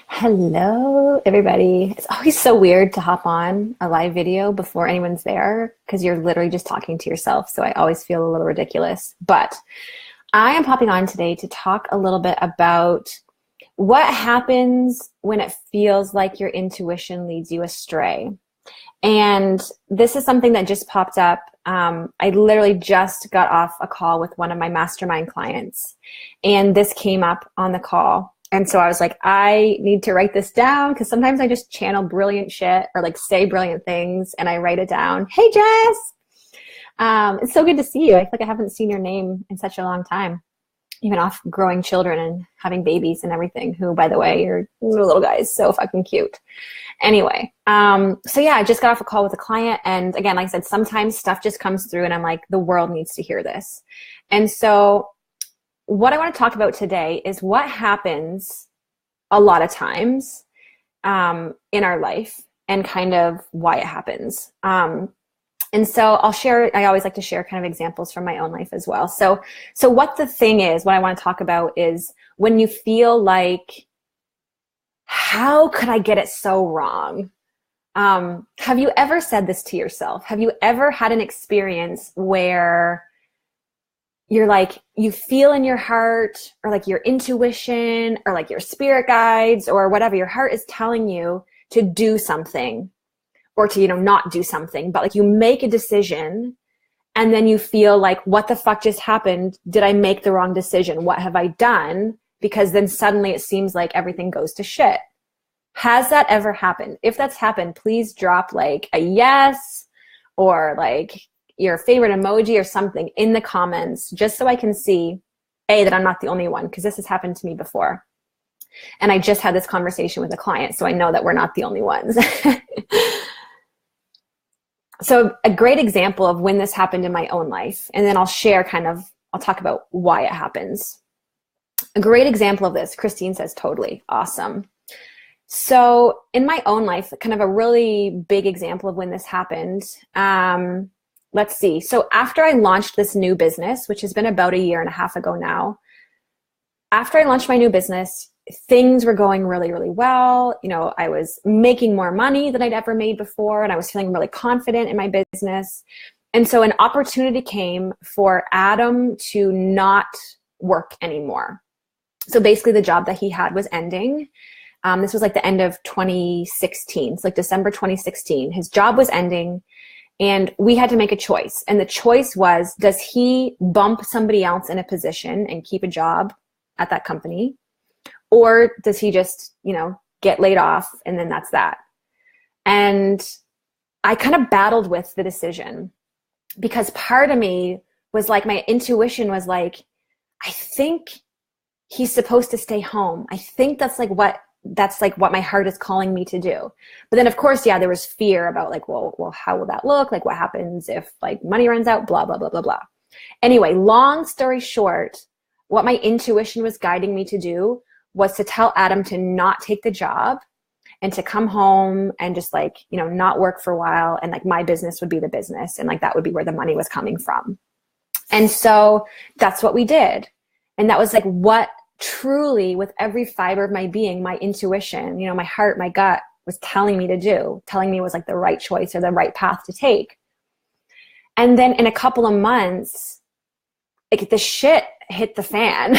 Hello, everybody. It's always so weird to hop on a live video before anyone's there because you're literally just talking to yourself. So I always feel a little ridiculous. But I am popping on today to talk a little bit about what happens when it feels like your intuition leads you astray. And this is something that just popped up. I literally just got off a call with one of my mastermind clients, and this came up on the call. And so I was like, I need to write this down because sometimes I just channel brilliant shit or like say brilliant things and I write it down. Hey, Jess. It's so good to see you. I feel like I haven't seen your name in such a long time, even off growing children and having babies and everything, who, by the way, your little guy is so fucking cute. Anyway, so yeah, I just got off a call with a client. And again, like I said, sometimes stuff just comes through and I'm like, the world needs to hear this. And so what I want to talk about today is what happens a lot of times in our life and kind of why it happens. And so I'll share, I always like to share kind of examples from my own life as well. So what the thing is, what I want to talk about is when you feel like, how could I get it so wrong? Have you ever said this to yourself? Have you ever had an experience where you're like, you feel in your heart or like your intuition or like your spirit guides or whatever, your heart is telling you to do something or to, not do something, but like you make a decision and then you feel like, what the fuck just happened? Did I make the wrong decision? What have I done? Because then suddenly it seems like everything goes to shit. Has that ever happened? If that's happened, please drop like a yes or like your favorite emoji or something in the comments, just so I can see, A, that I'm not the only one, because this has happened to me before. And I just had this conversation with a client, so I know that we're not the only ones. So a great example of when this happened in my own life, and then I'll talk about why it happens. A great example of this, Christine says, totally awesome. So in my own life, kind of a really big example of when this happened, let's see. So after I launched this new business, which has been about a year and a half ago now, after I launched my new business, things were going really, really well. I was making more money than I'd ever made before, and I was feeling really confident in my business. And so an opportunity came for Adam to not work anymore. So basically the job that he had was ending. This was like the end of 2016. It's like December 2016. His job was ending. And we had to make a choice. And the choice was, does he bump somebody else in a position and keep a job at that company? Or does he just, get laid off and then that's that? And I kind of battled with the decision because part of me was like, my intuition was like, I think he's supposed to stay home. I think that's like what my heart is calling me to do. But then of course, yeah, there was fear about like, well, how will that look? Like what happens if like money runs out, blah, blah, blah, blah, blah. Anyway, long story short, what my intuition was guiding me to do was to tell Adam to not take the job and to come home and just like, not work for a while. And like my business would be the business. And like, that would be where the money was coming from. And so that's what we did. And that was like what truly, with every fiber of my being, my intuition, my heart, my gut was telling me to do, telling me it was like the right choice or the right path to take. And then in a couple of months, like the shit hit the fan.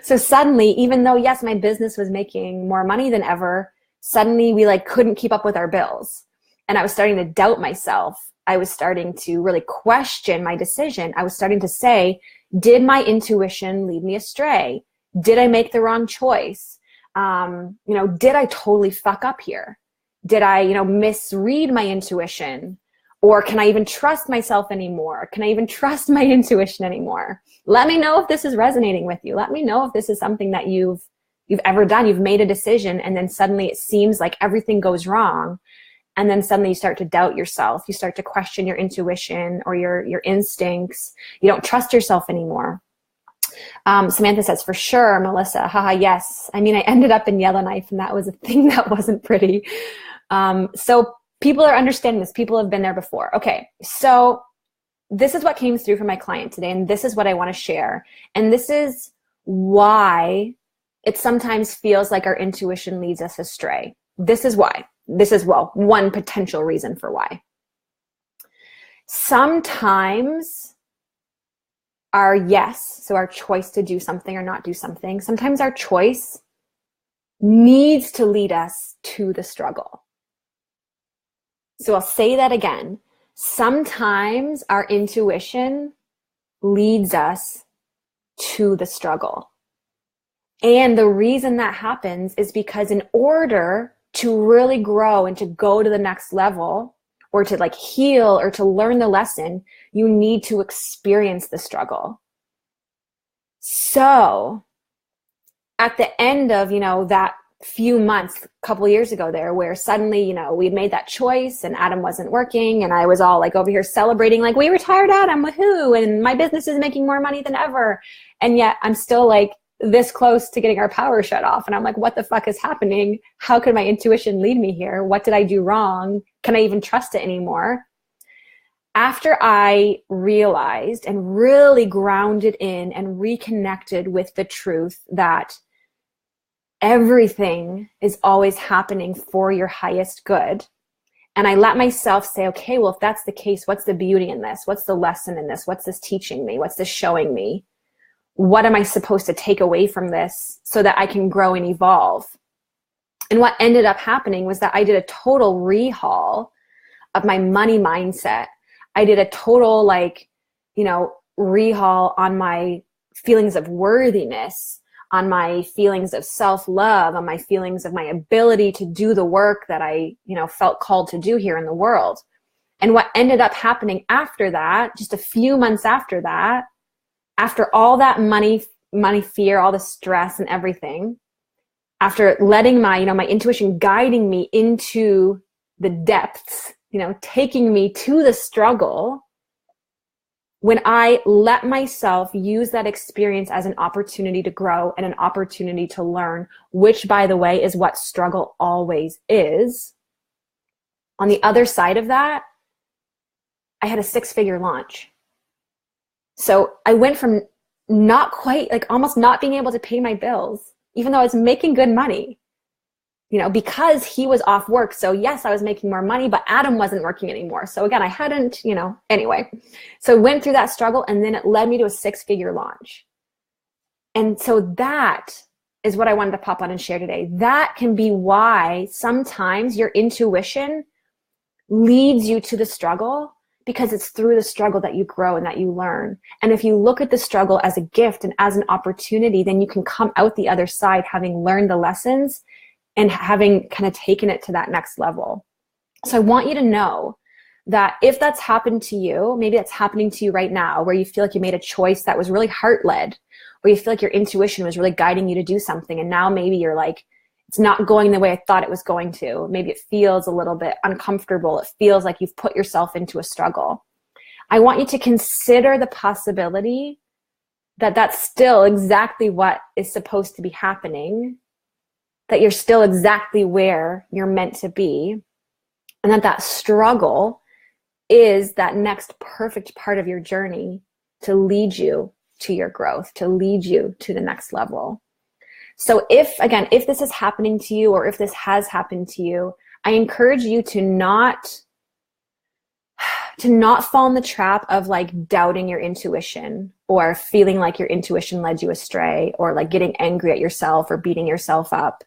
So suddenly, even though, yes, my business was making more money than ever, suddenly we like couldn't keep up with our bills. And I was starting to doubt myself. I was starting to really question my decision. I was starting to say, did my intuition lead me astray? Did I make the wrong choice? Did I totally fuck up here? Did I, misread my intuition? Or can I even trust myself anymore? Can I even trust my intuition anymore? Let me know if this is resonating with you. Let me know if this is something that you've ever done. You've made a decision and then suddenly it seems like everything goes wrong. And then suddenly you start to doubt yourself. You start to question your intuition or your instincts. You don't trust yourself anymore. Samantha says, for sure, Melissa, haha, yes. I mean, I ended up in Yellowknife and that was a thing that wasn't pretty. So people are understanding this. People have been there before. Okay, so this is what came through for my client today, and this is what I want to share. And this is why it sometimes feels like our intuition leads us astray. This is why. This is, well, one potential reason for why. Sometimes our yes, so our choice to do something or not do something, sometimes our choice needs to lead us to the struggle. So I'll say that again. Sometimes our intuition leads us to the struggle. And the reason that happens is because in order to really grow and to go to the next level, or to like heal or to learn the lesson, you need to experience the struggle. So at the end of, that few months, a couple of years ago there, where suddenly, we made that choice and Adam wasn't working and I was all like over here celebrating, like, we retired Adam, woohoo, and my business is making more money than ever. And yet I'm still like this close to getting our power shut off. And I'm like, what the fuck is happening? How could my intuition lead me here? What did I do wrong? Can I even trust it anymore? After I realized and really grounded in and reconnected with the truth that everything is always happening for your highest good. And I let myself say, okay, well, if that's the case, what's the beauty in this? What's the lesson in this? What's this teaching me? What's this showing me? What am I supposed to take away from this so that I can grow and evolve? And what ended up happening was that I did a total rehaul of my money mindset. I did a total rehaul on my feelings of worthiness, on my feelings of self-love, on my feelings of my ability to do the work that I, felt called to do here in the world. And what ended up happening after that, just a few months after that, after all that money fear, all the stress and everything, after letting my intuition guiding me into the depths, taking me to the struggle, when I let myself use that experience as an opportunity to grow and an opportunity to learn, which, by the way, is what struggle always is, on the other side of that, I had a 6-figure launch. So I went from not quite, almost not being able to pay my bills, even though I was making good money, because he was off work. So yes, I was making more money, but Adam wasn't working anymore. So again, I hadn't, anyway. So I went through that struggle and then it led me to a 6-figure launch. And so that is what I wanted to pop on and share today. That can be why sometimes your intuition leads you to the struggle, because it's through the struggle that you grow and that you learn. And if you look at the struggle as a gift and as an opportunity, then you can come out the other side having learned the lessons and having kind of taken it to that next level. So I want you to know that if that's happened to you, maybe that's happening to you right now, where you feel like you made a choice that was really heart-led, where you feel like your intuition was really guiding you to do something, and now maybe you're like, it's not going the way I thought it was going to. Maybe it feels a little bit uncomfortable. It feels like you've put yourself into a struggle. I want you to consider the possibility that that's still exactly what is supposed to be happening, that you're still exactly where you're meant to be, and that struggle is that next perfect part of your journey to lead you to your growth, to lead you to the next level. So if this is happening to you, or if this has happened to you, I encourage you to not fall in the trap of doubting your intuition, or feeling like your intuition led you astray, or getting angry at yourself or beating yourself up.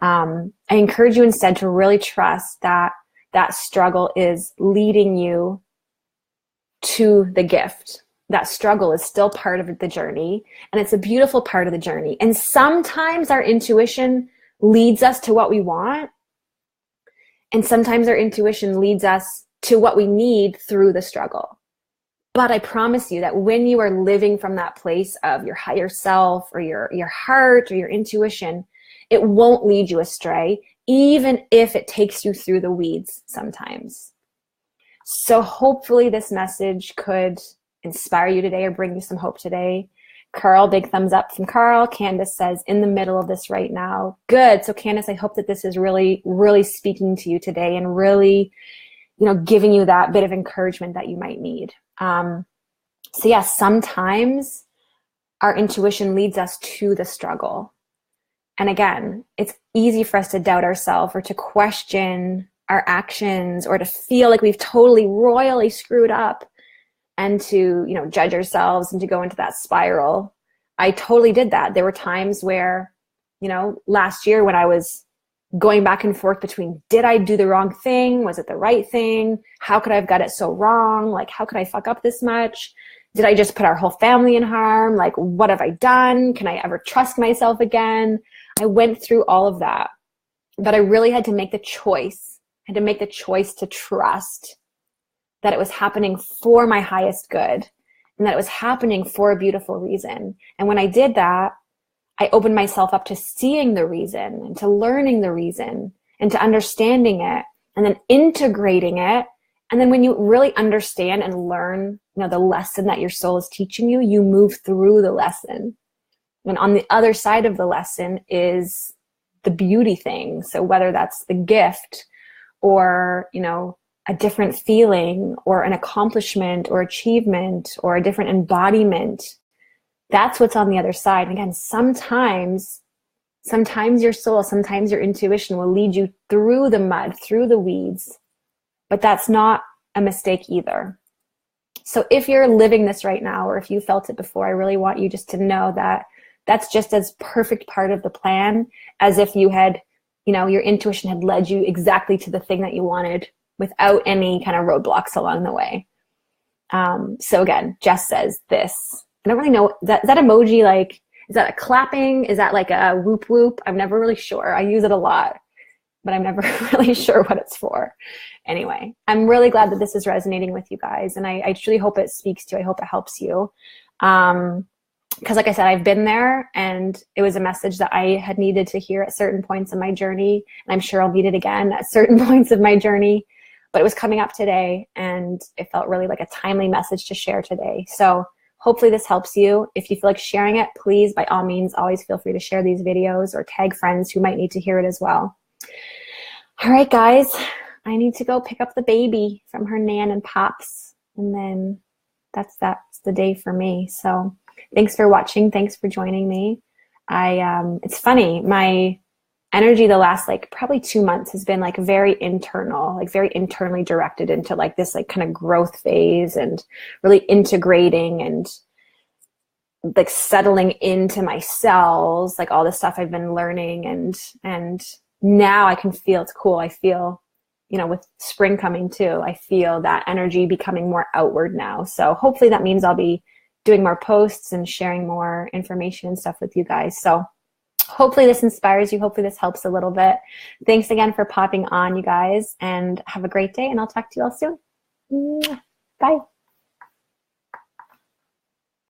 I encourage you instead to really trust that struggle is leading you to the gift. That struggle is still part of the journey, and it's a beautiful part of the journey. And sometimes our intuition leads us to what we want, and sometimes our intuition leads us to what we need through the struggle. But I promise you that when you are living from that place of your higher self, or your heart, or your intuition, it won't lead you astray, even if it takes you through the weeds sometimes. So hopefully this message could inspire you today, or bring you some hope today. Carl, big thumbs up from Carl. Candace says, in the middle of this right now. Good. So Candace, I hope that this is really, really speaking to you today, and really, giving you that bit of encouragement that you might need. So yes, sometimes our intuition leads us to the struggle. And again, it's easy for us to doubt ourselves or to question our actions or to feel like we've totally royally screwed up and to, judge ourselves and to go into that spiral. I totally did that. There were times where, last year when I was going back and forth between, did I do the wrong thing? Was it the right thing? How could I have got it so wrong? Like, how could I fuck up this much? Did I just put our whole family in harm? Like, what have I done? Can I ever trust myself again? I went through all of that, but I really had to make the choice. I had to make the choice to trust that it was happening for my highest good and that it was happening for a beautiful reason. And when I did that, I opened myself up to seeing the reason and to learning the reason and to understanding it and then integrating it. And then when you really understand and learn, the lesson that your soul is teaching you, you move through the lesson. And on the other side of the lesson is the beauty thing. So whether that's the gift or, a different feeling or an accomplishment or achievement or a different embodiment, that's what's on the other side. And again, sometimes your soul, sometimes your intuition will lead you through the mud, through the weeds, but that's not a mistake either. So if you're living this right now, or if you felt it before, I really want you just to know that that's just as perfect part of the plan as if you had, your intuition had led you exactly to the thing that you wanted without any kind of roadblocks along the way. So again, Jess says this. I don't really know, is that emoji like, is that a clapping? Is that like a whoop whoop? I'm never really sure. I use it a lot, but I'm never really sure what it's for. Anyway, I'm really glad that this is resonating with you guys. And I truly hope it speaks to you. I hope it helps you. Because like I said, I've been there and it was a message that I had needed to hear at certain points in my journey. And I'm sure I'll need it again at certain points of my journey. But it was coming up today and it felt really like a timely message to share today. So hopefully this helps you. If you feel like sharing it, please, by all means, always feel free to share these videos or tag friends who might need to hear it as well. All right, guys, I need to go pick up the baby from her nan and pops. And then that's the day for me. So thanks for watching. Thanks for joining me. It's funny, my energy the last probably 2 months has been very internal, very internally directed into this kind of growth phase and really integrating and settling into my cells, all the stuff I've been learning and now I can feel it's cool. I feel, with spring coming too, I feel that energy becoming more outward now. So hopefully that means I'll be doing more posts and sharing more information and stuff with you guys. So hopefully this inspires you. Hopefully this helps a little bit. Thanks again for popping on, you guys, and have a great day, and I'll talk to you all soon. Bye.